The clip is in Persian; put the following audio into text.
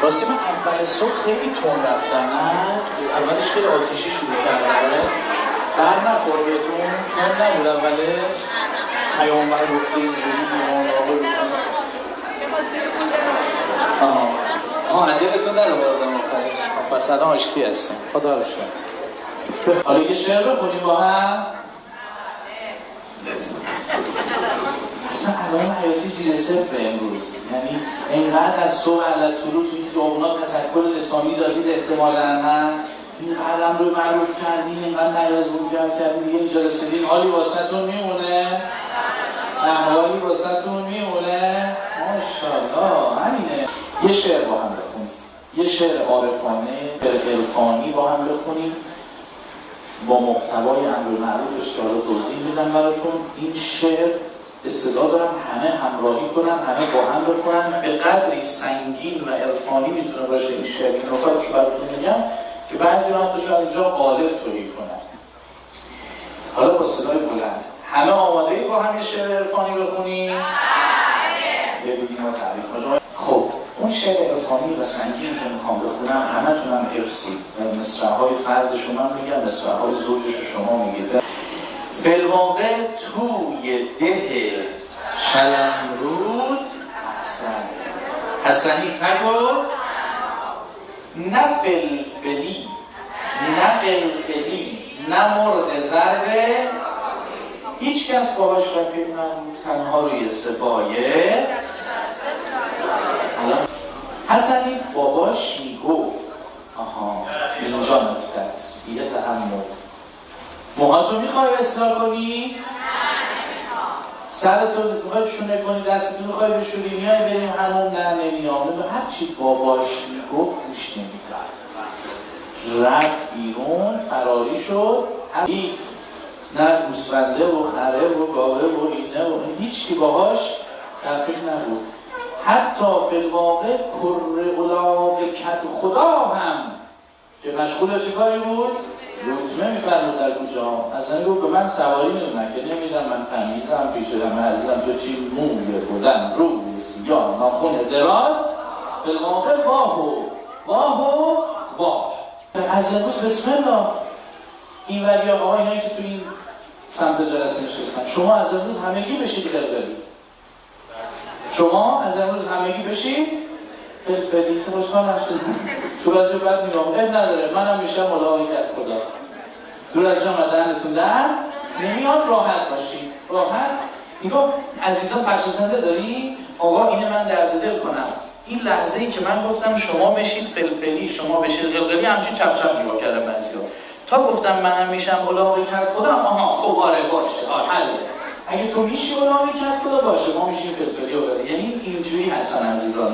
راستی من اول صبح خیلی تون رفتم، نه؟ اولش خیلی آتیشی شروع کردم. بر نخور بهتون؟ تون نبود اولش؟ پیامبر گفته اینجوری بیمان آقا بکنم. دلتون نرو باردم آخرش. پس الان آشتی هستیم. خدا رو شد. حالا یه شعر بخونیم با هم؟ اصلا علائم حیاتی زیر صفر امروز. یعنی اینقدر از صبح علتطلوع تو این خیابونا تذکر لسانی دادید احتمالاً این قدم رو معروف کردین، اینقدر نیاز منکر کردین، دیگه اینجا رسیدین. حالی واسه‌تون میمونه؟ احوالی واسه‌تون میمونه؟ ماشاءالله. همینه. یه شعر با هم بخونیم، یه شعر عارفانه، عرفانی با هم بخونیم با محتوای امر معروفش که حالا توضیح میدم براتون. این شعر استعداد دارم همه همراهی کنن، همه با هم بخونن. به قدری سنگین و عرفانی میتونه باشه این شعر. این نکاتش براتون میگم که بعضی رو هم شاید اینجا قالب تویی کنن. حالا با صدای بلند همه آماده ای با هم یه شعر عرفانی بخونیم؟ ببینیم و تعریف کنیم. خب اون شعر عرفانی و سنگین که میخوام بخونم همتون هم حفظید و مصرع‌های فردش رو من میگم، مصرع‌های زوجش رو شما میگید. فی‌الواقع توی ده شلمرود حسنی تگو نه فلفلی نه قلقلی نه مرغ زرده، هیچ کس باهاش رفیق نبود، تنها روی سپایه. حسنی باباش میگفت اینجا نکته است، یه تحمل. موهاتو میخوای اصلاح کنی؟ سرتو میخوای شونه کنی، دستتو میخوای بشوری، میای بریم همون؟ نه نمیام. هرچی باباش میگفت گوش نمیداد، رفت بیرون، فراری شد. نه گوسفنده و خره و گاوه و اینه و هیچ کی باهاش رفیق نبود. حتی فی‌الواقع کره الاغ کد خدا هم که مشغول چه کاری بود؟ لطمه میفرمود در کوچه‌ها. اصلا گفت به من سواری میدونن که نمیدم، من تمیزم، پیش همه عزیزم، تو چی؟ موی بلند، روی سیاه، ناخن دراز. فی‌الواقع واه و واه. از امروز بسم الله این وری آقا اینایی که تو این سمت جلسه نشستن، شما از امروز همگی بشید قلقلی. شما از امروز همگی بشید فلفلی. خوشحال نشید دور از جا بد میگم، نداره، منم میشم ملاقات کرد خدا. دور از جا مدنتون در نمیاد، راحت باشید. راحت میگم عزیزان پخشنده داریم. آقا اینه من درد دل کنم، این لحظه ای که من گفتم شما بشید فلفلی، شما بشید قلقلی، همچین چپ چپ نگاه کردم بعضیا. تا گفتم منم میشم ملاقات کرد خدا، خب آره باشه، حله. اگه تو میشی ملاقات کرد خدا باشه، ما میشیم فلفلی و قلقلی. یعنی اینجوری هستن عزیزان.